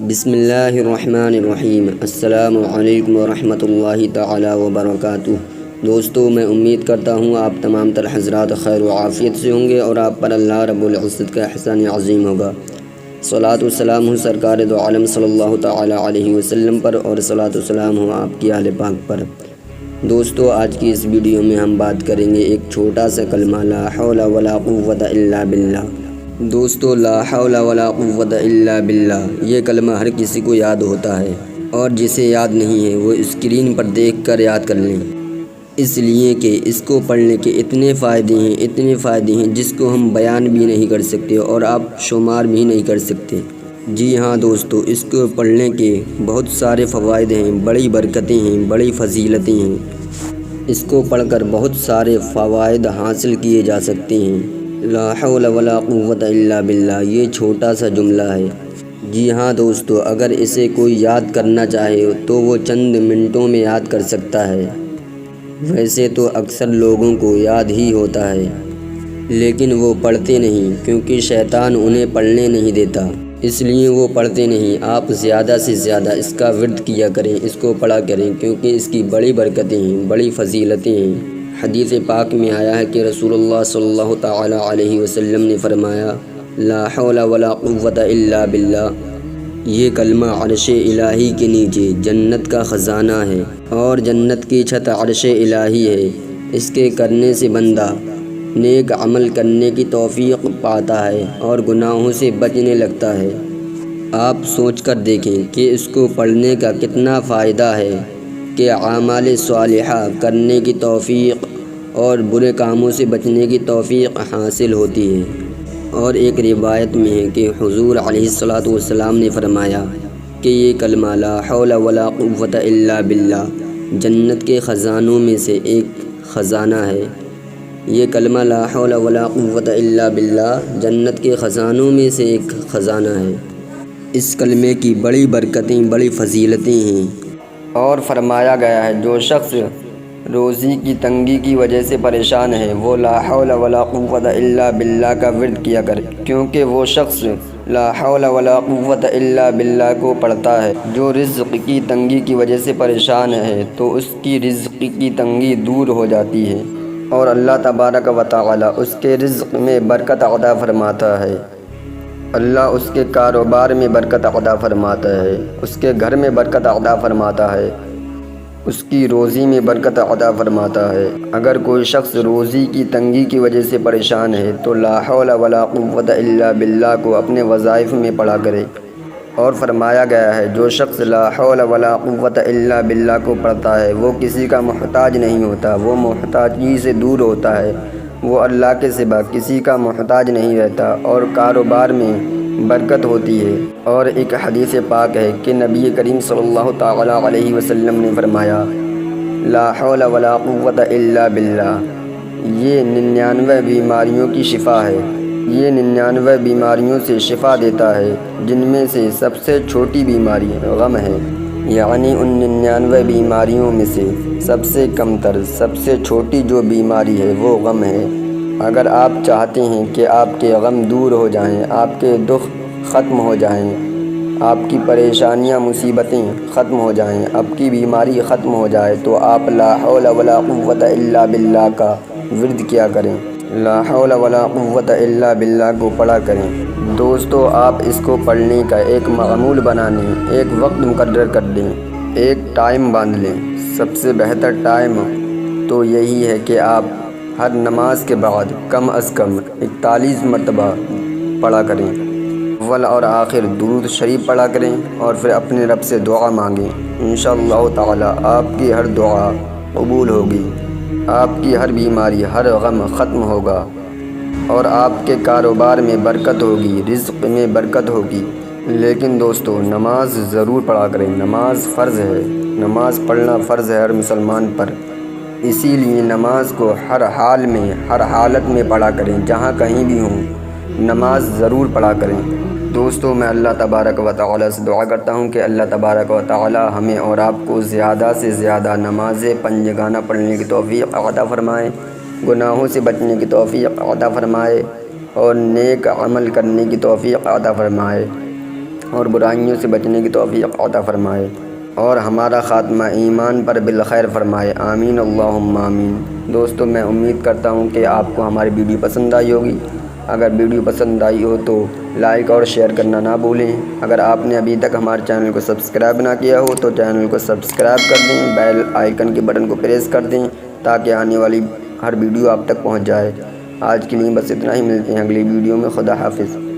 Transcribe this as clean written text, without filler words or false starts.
بسم اللہ الرحمن الرحیم۔ السلام علیکم ورحمۃ اللہ تعالی وبرکاتہ۔ دوستو، میں امید کرتا ہوں آپ تمام تر حضرات خیر و عافیت سے ہوں گے اور آپ پر اللہ رب العزت کا احسان عظیم ہوگا۔ صلاۃ والسلام ہو سرکار دو عالم صلی اللہ تعالی علیہ وسلم پر، اور صلاۃ والسلام ہو آپ کی اہل پاک پر۔ دوستو، آج کی اس ویڈیو میں ہم بات کریں گے ایک چھوٹا سا کلمہ لا حول ولا قوت الا باللہ۔ دوستو، لا حول ولا قوت الا باللہ یہ کلمہ ہر کسی کو یاد ہوتا ہے، اور جسے یاد نہیں ہے وہ اسکرین پر دیکھ کر یاد کر لیں، اس لیے کہ اس کو پڑھنے کے اتنے فائدے ہیں جس کو ہم بیان بھی نہیں کر سکتے اور آپ شمار بھی نہیں کر سکتے۔ جی ہاں دوستو، اس کو پڑھنے کے بہت سارے فوائد ہیں، بڑی برکتیں ہیں، بڑی فضیلتیں ہیں۔ اس کو پڑھ کر بہت سارے فوائد حاصل کیے جا سکتے ہیں۔ لا حول ولا قوت الا باللہ یہ چھوٹا سا جملہ ہے۔ جی ہاں دوستو، اگر اسے کوئی یاد کرنا چاہے تو وہ چند منٹوں میں یاد کر سکتا ہے۔ ویسے تو اکثر لوگوں کو یاد ہی ہوتا ہے، لیکن وہ پڑھتے نہیں کیونکہ شیطان انہیں پڑھنے نہیں دیتا، اس لیے وہ پڑھتے نہیں۔ آپ زیادہ سے زیادہ اس کا ورد کیا کریں، اس کو پڑھا کریں، کیونکہ اس کی بڑی برکتیں ہیں، بڑی فضیلتیں ہیں۔ حدیث پاک میں آیا ہے کہ رسول اللہ صلی اللہ تعالی علیہ وسلم نے فرمایا، لا حول ولا قوت الا باللہ یہ کلمہ عرش الہی کے نیچے جنت کا خزانہ ہے، اور جنت کی چھت عرش الہی ہے۔ اس کے کرنے سے بندہ نیک عمل کرنے کی توفیق پاتا ہے اور گناہوں سے بچنے لگتا ہے۔ آپ سوچ کر دیکھیں کہ اس کو پڑھنے کا کتنا فائدہ ہے کہ اعمال صالحہ کرنے کی توفیق اور برے کاموں سے بچنے کی توفیق حاصل ہوتی ہے۔ اور ایک روایت میں ہے کہ حضور علیہ الصلاۃ والسلام نے فرمایا کہ یہ کلمہ لا حول ولا قوت الا باللہ جنت کے خزانوں میں سے ایک خزانہ ہے۔ یہ کلمہ لا حول ولا قوت الا باللہ جنت کے خزانوں میں سے ایک خزانہ ہے۔ اس کلمے کی بڑی برکتیں، بڑی فضیلتیں ہیں، اور فرمایا گیا ہے جو شخص روزی کی تنگی کی وجہ سے پریشان ہے وہ لا حول ولا قوت الا باللہ کا ورد کیا کرے، کیونکہ وہ شخص لا حول ولا قوت الا باللہ کو پڑھتا ہے جو رزق کی تنگی کی وجہ سے پریشان ہے تو اس کی رزق کی تنگی دور ہو جاتی ہے، اور اللہ تبارک و تعالی اس کے رزق میں برکت عطا فرماتا ہے۔ اللہ اس کے کاروبار میں برکت عطا فرماتا ہے، اس کے گھر میں برکت عطا فرماتا ہے، اس کی روزی میں برکت عطا فرماتا ہے۔ اگر کوئی شخص روزی کی تنگی کی وجہ سے پریشان ہے تو لا حول ولا قوت الا باللہ کو اپنے وظائف میں پڑھا کرے، اور فرمایا گیا ہے جو شخص لا حول ولا قوت الا باللہ کو پڑھتا ہے وہ کسی کا محتاج نہیں ہوتا، وہ محتاجی سے دور ہوتا ہے، وہ اللہ کے سوا کسی کا محتاج نہیں رہتا، اور کاروبار میں برکت ہوتی ہے۔ اور ایک حدیث پاک ہے کہ نبی کریم صلی اللہ تعالی علیہ وسلم نے فرمایا، لا حول ولا قوت الا باللہ یہ 99 بیماریوں کی شفا ہے۔ یہ 99 بیماریوں سے شفا دیتا ہے، جن میں سے سب سے چھوٹی بیماری غم ہے، یعنی ان 99 بیماریوں میں سے سب سے کم تر، سب سے چھوٹی جو بیماری ہے وہ غم ہے۔ اگر آپ چاہتے ہیں کہ آپ کے غم دور ہو جائیں، آپ کے دکھ ختم ہو جائیں، آپ کی پریشانیاں مصیبتیں ختم ہو جائیں، آپ کی بیماری ختم ہو جائے، تو آپ لا حول ولا قوت الا باللہ کا ورد کیا کریں، لا حول ولا قوت الا باللہ کو پڑھا کریں۔ دوستو، آپ اس کو پڑھنے کا ایک معمول بنا لیں، ایک وقت مقرر کر لیں، ایک ٹائم باندھ لیں۔ سب سے بہتر ٹائم تو یہی ہے کہ آپ ہر نماز کے بعد کم از کم 41 مرتبہ پڑھا کریں، اول اور آخر درود شریف پڑھا کریں، اور پھر اپنے رب سے دعا مانگیں۔ انشاءاللہ تعالی آپ کی ہر دعا قبول ہوگی، آپ کی ہر بیماری، ہر غم ختم ہوگا، اور آپ کے کاروبار میں برکت ہوگی، رزق میں برکت ہوگی۔ لیکن دوستو، نماز ضرور پڑھا کریں، نماز فرض ہے، نماز پڑھنا فرض ہے ہر مسلمان پر، اسی لیے نماز کو ہر حال میں، ہر حالت میں پڑھا کریں، جہاں کہیں بھی ہوں نماز ضرور پڑھا کریں۔ دوستو، میں اللہ تبارک و تعالی سے دعا کرتا ہوں کہ اللہ تبارک و تعالی ہمیں اور آپ کو زیادہ سے زیادہ نماز پنجگانہ پڑھنے کی توفیق عطا فرمائے، گناہوں سے بچنے کی توفیق عطا فرمائے، اور نیک عمل کرنے کی توفیق عطا فرمائے۔ اور برائیوں سے بچنے کی توفیق عطا فرمائے اور ہمارا خاتمہ ایمان پر بالخیر فرمائے، آمین اللہم آمین۔ دوستو میں امید کرتا ہوں کہ آپ کو ہماری ویڈیو پسند آئی ہوگی۔ اگر ویڈیو پسند آئی ہو تو لائک اور شیئر کرنا نہ بھولیں۔ اگر آپ نے ابھی تک ہمارے چینل کو سبسکرائب نہ کیا ہو تو چینل کو سبسکرائب کر دیں، بیل آئیکن کے بٹن کو پریس کر دیں تاکہ آنے والی ہر ویڈیو آپ تک پہنچ جائے۔ آج کے لیے بس اتنا ہی، ملتے ہیں اگلی ویڈیو میں۔ خدا حافظ۔